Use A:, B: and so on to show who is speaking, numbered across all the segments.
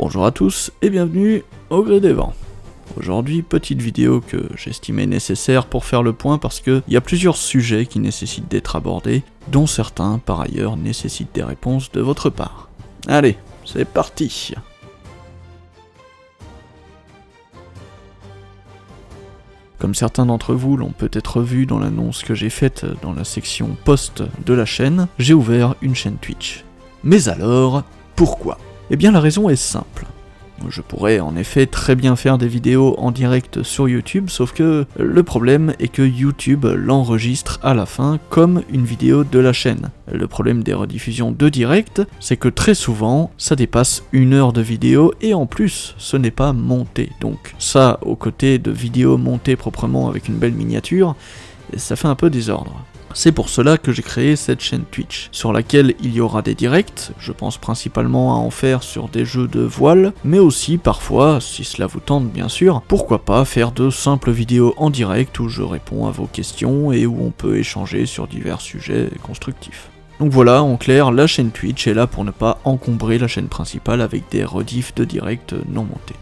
A: Bonjour à tous et bienvenue au Gré des Vents. Aujourd'hui, petite vidéo que j'estimais nécessaire pour faire le point parce qu'il y a plusieurs sujets qui nécessitent d'être abordés, dont certains par ailleurs nécessitent des réponses de votre part. Allez, c'est parti! Comme certains d'entre vous l'ont peut-être vu dans l'annonce que j'ai faite dans la section post de la chaîne, j'ai ouvert une chaîne Twitch. Mais alors, pourquoi? Eh bien la raison est simple. Je pourrais en effet très bien faire des vidéos en direct sur YouTube, sauf que le problème est que YouTube l'enregistre à la fin comme une vidéo de la chaîne. Le problème des rediffusions de direct, c'est que très souvent, ça dépasse 1 heure de vidéo et en plus, ce n'est pas monté. Donc ça, aux côtés de vidéos montées proprement avec une belle miniature, ça fait un peu désordre. C'est pour cela que j'ai créé cette chaîne Twitch, sur laquelle il y aura des directs, je pense principalement à en faire sur des jeux de voile, mais aussi parfois, si cela vous tente bien sûr, pourquoi pas faire de simples vidéos en direct où je réponds à vos questions et où on peut échanger sur divers sujets constructifs. Donc voilà, en clair, la chaîne Twitch est là pour ne pas encombrer la chaîne principale avec des rediffs de direct non montés.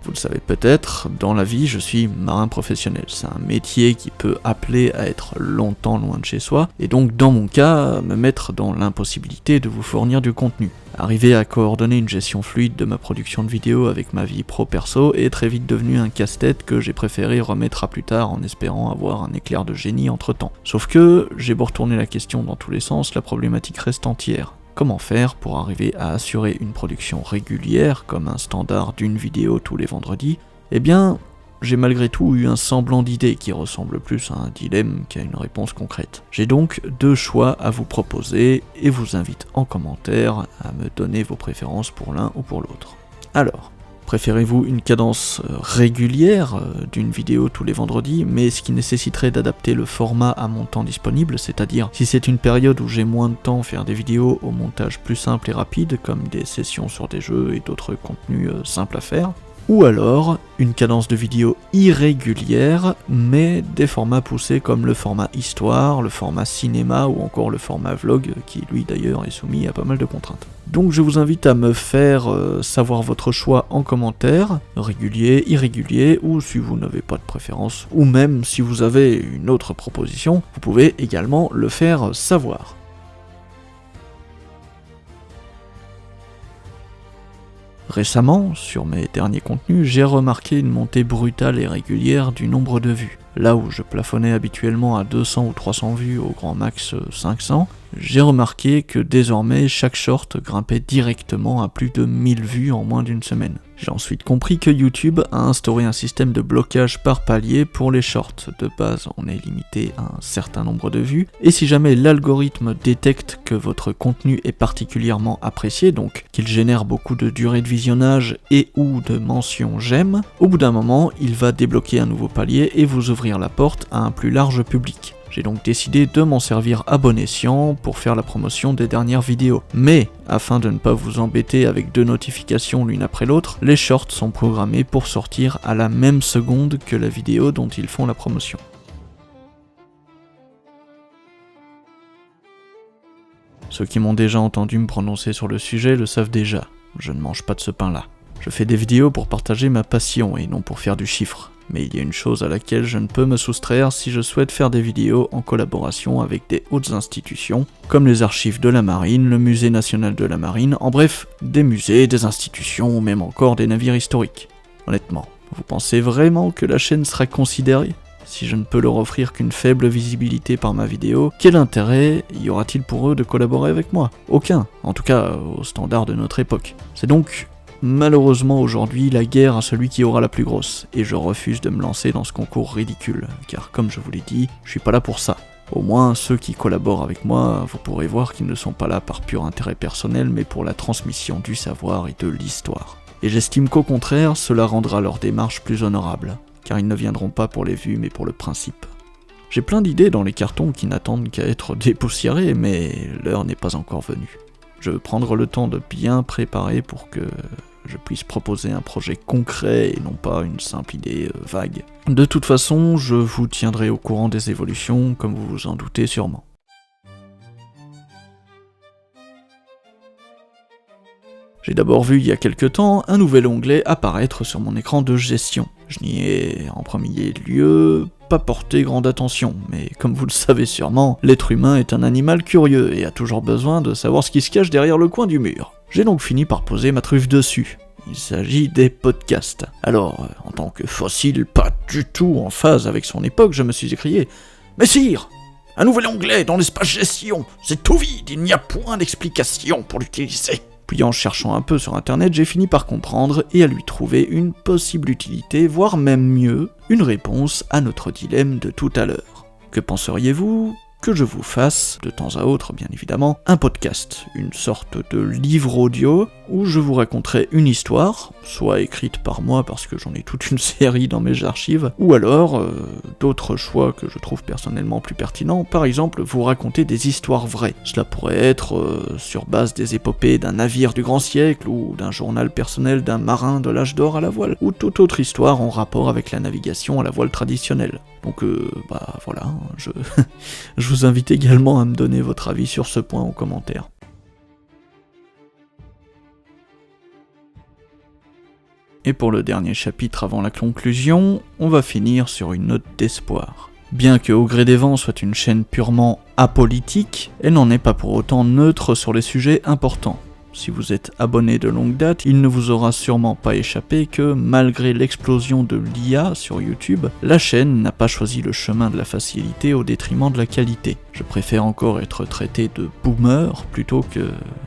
A: Vous le savez peut-être, dans la vie, je suis marin professionnel. C'est un métier qui peut appeler à être longtemps loin de chez soi, et donc dans mon cas, me mettre dans l'impossibilité de vous fournir du contenu. Arriver à coordonner une gestion fluide de ma production de vidéos avec ma vie pro-perso est très vite devenu un casse-tête que j'ai préféré remettre à plus tard en espérant avoir un éclair de génie entre-temps. Sauf que, j'ai beau retourner la question dans tous les sens, la problématique reste entière. Comment faire pour arriver à assurer une production régulière, comme un standard d'une vidéo tous les vendredis? Eh bien, j'ai malgré tout eu un semblant d'idée qui ressemble plus à un dilemme qu'à une réponse concrète. J'ai donc 2 choix à vous proposer et vous invite en commentaire à me donner vos préférences pour l'un ou pour l'autre. Alors, préférez-vous une cadence régulière d'une vidéo tous les vendredis, mais ce qui nécessiterait d'adapter le format à mon temps disponible, c'est-à-dire si c'est une période où j'ai moins de temps, faire des vidéos au montage plus simple et rapide, comme des sessions sur des jeux et d'autres contenus simples à faire, ou alors une cadence de vidéo irrégulière, mais des formats poussés comme le format histoire, le format cinéma ou encore le format vlog, qui lui d'ailleurs est soumis à pas mal de contraintes. Donc je vous invite à me faire savoir votre choix en commentaire, régulier, irrégulier, ou si vous n'avez pas de préférence, ou même si vous avez une autre proposition, vous pouvez également le faire savoir. Récemment, sur mes derniers contenus, j'ai remarqué une montée brutale et régulière du nombre de vues. Là où je plafonnais habituellement à 200 ou 300 vues, au grand max 500, j'ai remarqué que désormais chaque short grimpait directement à plus de 1000 vues en moins d'une semaine. J'ai ensuite compris que YouTube a instauré un système de blocage par palier pour les shorts. De base, on est limité à un certain nombre de vues, et si jamais l'algorithme détecte que votre contenu est particulièrement apprécié, donc qu'il génère beaucoup de durée de visionnage et ou de mentions j'aime, au bout d'un moment, il va débloquer un nouveau palier et vous ouvrir la porte à un plus large public. J'ai donc décidé de m'en servir à bon escient pour faire la promotion des dernières vidéos. Mais, afin de ne pas vous embêter avec 2 notifications l'une après l'autre, les shorts sont programmés pour sortir à la même seconde que la vidéo dont ils font la promotion. Ceux qui m'ont déjà entendu me prononcer sur le sujet le savent déjà, je ne mange pas de ce pain-là. Je fais des vidéos pour partager ma passion et non pour faire du chiffre. Mais il y a une chose à laquelle je ne peux me soustraire si je souhaite faire des vidéos en collaboration avec des hautes institutions, comme les archives de la marine, le musée national de la marine, en bref, des musées, des institutions ou même encore des navires historiques. Honnêtement, vous pensez vraiment que la chaîne sera considérée? Si je ne peux leur offrir qu'une faible visibilité par ma vidéo, quel intérêt y aura-t-il pour eux de collaborer avec moi? Aucun, en tout cas au standard de notre époque. C'est donc malheureusement aujourd'hui la guerre à celui qui aura la plus grosse, et je refuse de me lancer dans ce concours ridicule, car comme je vous l'ai dit, je suis pas là pour ça. Au moins, ceux qui collaborent avec moi, vous pourrez voir qu'ils ne sont pas là par pur intérêt personnel, mais pour la transmission du savoir et de l'histoire. Et j'estime qu'au contraire, cela rendra leur démarche plus honorable, car ils ne viendront pas pour les vues, mais pour le principe. J'ai plein d'idées dans les cartons qui n'attendent qu'à être dépoussiérées, mais l'heure n'est pas encore venue. Je veux prendre le temps de bien préparer pour que je puisse proposer un projet concret et non pas une simple idée vague. De toute façon, je vous tiendrai au courant des évolutions, comme vous vous en doutez sûrement. J'ai d'abord vu il y a quelque temps un nouvel onglet apparaître sur mon écran de gestion. Je n'y ai en premier lieu pas porté grande attention, mais comme vous le savez sûrement, l'être humain est un animal curieux et a toujours besoin de savoir ce qui se cache derrière le coin du mur. J'ai donc fini par poser ma truffe dessus. Il s'agit des podcasts. Alors, en tant que fossile pas du tout en phase avec son époque, je me suis écrié « Mais sire, un nouvel onglet dans l'espace gestion, c'est tout vide, il n'y a point d'explication pour l'utiliser !» Puis en cherchant un peu sur internet, j'ai fini par comprendre et à lui trouver une possible utilité, voire même mieux, une réponse à notre dilemme de tout à l'heure. Que penseriez-vous que je vous fasse, de temps à autre bien évidemment, un podcast, une sorte de livre audio où je vous raconterai une histoire, soit écrite par moi parce que j'en ai toute une série dans mes archives, ou alors d'autres choix que je trouve personnellement plus pertinents, par exemple vous raconter des histoires vraies. Cela pourrait être sur base des épopées d'un navire du grand siècle, ou d'un journal personnel d'un marin de l'âge d'or à la voile, ou toute autre histoire en rapport avec la navigation à la voile traditionnelle. Donc voilà, je vous invite également à me donner votre avis sur ce point en commentaire. Et pour le dernier chapitre avant la conclusion, on va finir sur une note d'espoir. Bien que Au gré des vents soit une chaîne purement apolitique, elle n'en est pas pour autant neutre sur les sujets importants. Si vous êtes abonné de longue date, il ne vous aura sûrement pas échappé que, malgré l'explosion de l'IA sur YouTube, la chaîne n'a pas choisi le chemin de la facilité au détriment de la qualité. Je préfère encore être traité de boomer plutôt que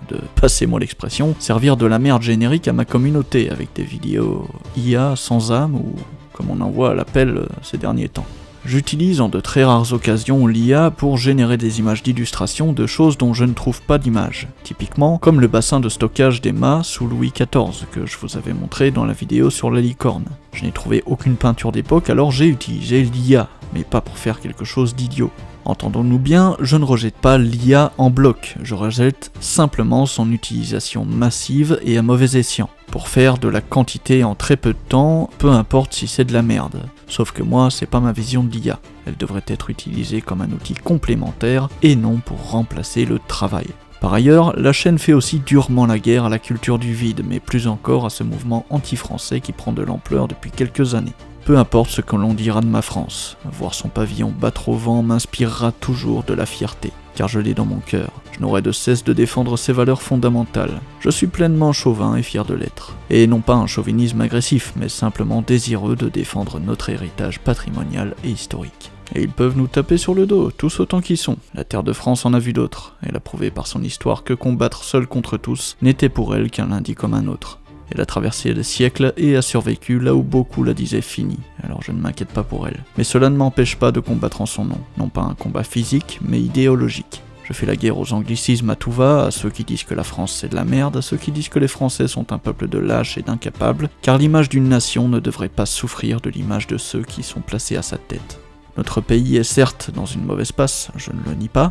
A: de, passez-moi l'expression, servir de la merde générique à ma communauté avec des vidéos IA sans âme ou comme on en voit à l'appel ces derniers temps. J'utilise en de très rares occasions l'IA pour générer des images d'illustration de choses dont je ne trouve pas d'image. Typiquement, comme le bassin de stockage des mâts sous Louis XIV que je vous avais montré dans la vidéo sur la licorne. Je n'ai trouvé aucune peinture d'époque alors j'ai utilisé l'IA, mais pas pour faire quelque chose d'idiot. Entendons-nous bien, je ne rejette pas l'IA en bloc, je rejette simplement son utilisation massive et à mauvais escient, pour faire de la quantité en très peu de temps, peu importe si c'est de la merde. Sauf que moi, c'est pas ma vision de l'IA. Elle devrait être utilisée comme un outil complémentaire et non pour remplacer le travail. Par ailleurs, la chaîne fait aussi durement la guerre à la culture du vide, mais plus encore à ce mouvement anti-français qui prend de l'ampleur depuis quelques années. Peu importe ce que l'on dira de ma France, voir son pavillon battre au vent m'inspirera toujours de la fierté, car je l'ai dans mon cœur. Je n'aurai de cesse de défendre ses valeurs fondamentales. Je suis pleinement chauvin et fier de l'être. Et non pas un chauvinisme agressif, mais simplement désireux de défendre notre héritage patrimonial et historique. Et ils peuvent nous taper sur le dos, tous autant qu'ils sont. La terre de France en a vu d'autres. Elle a prouvé par son histoire que combattre seul contre tous n'était pour elle qu'un lundi comme un autre. Elle a traversé des siècles et a survécu là où beaucoup la disaient finie, alors je ne m'inquiète pas pour elle. Mais cela ne m'empêche pas de combattre en son nom, non pas un combat physique, mais idéologique. Je fais la guerre aux anglicismes à tout va, à ceux qui disent que la France c'est de la merde, à ceux qui disent que les Français sont un peuple de lâches et d'incapables, car l'image d'une nation ne devrait pas souffrir de l'image de ceux qui sont placés à sa tête. Notre pays est certes dans une mauvaise passe, je ne le nie pas,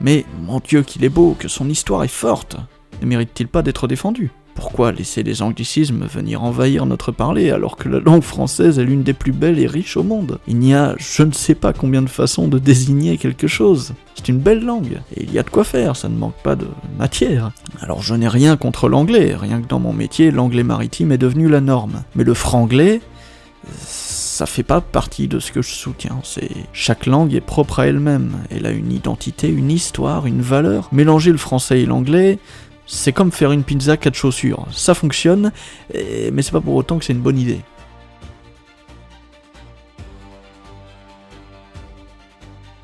A: mais mon Dieu qu'il est beau, que son histoire est forte. Ne mérite-t-il pas d'être défendu ? Pourquoi laisser les anglicismes venir envahir notre parler alors que la langue française est l'une des plus belles et riches au monde ? Il n'y a je ne sais pas combien de façons de désigner quelque chose. C'est une belle langue, et il y a de quoi faire, ça ne manque pas de matière. Alors je n'ai rien contre l'anglais, rien que dans mon métier, l'anglais maritime est devenu la norme. Mais le franglais, ça fait pas partie de ce que je soutiens. Chaque langue est propre à elle-même, elle a une identité, une histoire, une valeur. Mélanger le français et l'anglais, c'est comme faire une pizza 4 chaussures. Ça fonctionne, mais c'est pas pour autant que c'est une bonne idée.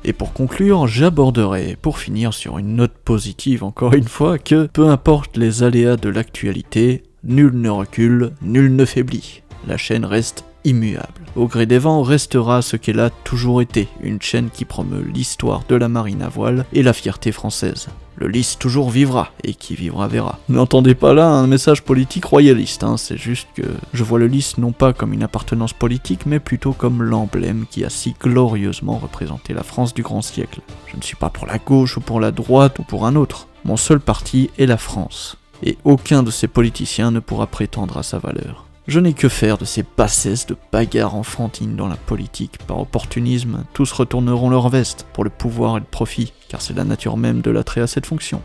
A: Et pour conclure, j'aborderai, pour finir sur une note positive encore une fois, que peu importe les aléas de l'actualité, nul ne recule, nul ne faiblit. La chaîne reste immuable. Au gré des vents restera ce qu'elle a toujours été, une chaîne qui promeut l'histoire de la marine à voile et la fierté française. Le lys toujours vivra, et qui vivra verra. N'entendez pas là un message politique royaliste, c'est juste que je vois le lys non pas comme une appartenance politique, mais plutôt comme l'emblème qui a si glorieusement représenté la France du grand siècle. Je ne suis pas pour la gauche ou pour la droite ou pour un autre. Mon seul parti est la France, et aucun de ces politiciens ne pourra prétendre à sa valeur. Je n'ai que faire de ces bassesses de bagarres enfantines dans la politique. Par opportunisme, tous retourneront leur veste pour le pouvoir et le profit, car c'est la nature même de l'attrait à cette fonction.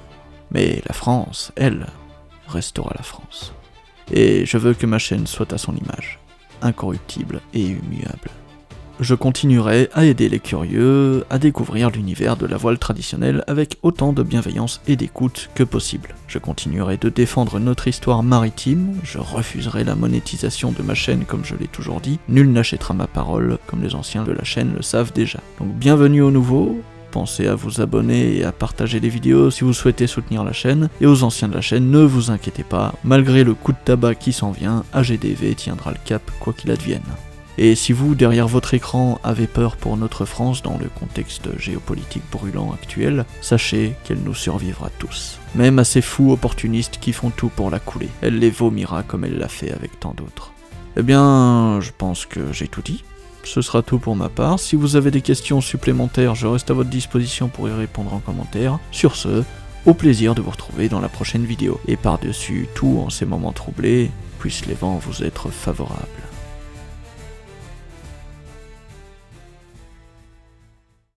A: Mais la France, elle, restera la France. Et je veux que ma chaîne soit à son image, incorruptible et immuable. Je continuerai à aider les curieux à découvrir l'univers de la voile traditionnelle avec autant de bienveillance et d'écoute que possible. Je continuerai de défendre notre histoire maritime, je refuserai la monétisation de ma chaîne comme je l'ai toujours dit, nul n'achètera ma parole comme les anciens de la chaîne le savent déjà. Donc bienvenue aux nouveaux, pensez à vous abonner et à partager les vidéos si vous souhaitez soutenir la chaîne, et aux anciens de la chaîne, ne vous inquiétez pas, malgré le coup de tabac qui s'en vient, AGDV tiendra le cap quoi qu'il advienne. Et si vous, derrière votre écran, avez peur pour notre France dans le contexte géopolitique brûlant actuel, sachez qu'elle nous survivra tous. Même à ces fous opportunistes qui font tout pour la couler, elle les vomira comme elle l'a fait avec tant d'autres. Eh bien, je pense que j'ai tout dit. Ce sera tout pour ma part. Si vous avez des questions supplémentaires, je reste à votre disposition pour y répondre en commentaire. Sur ce, au plaisir de vous retrouver dans la prochaine vidéo. Et par-dessus tout, en ces moments troublés, puissent les vents vous être favorables.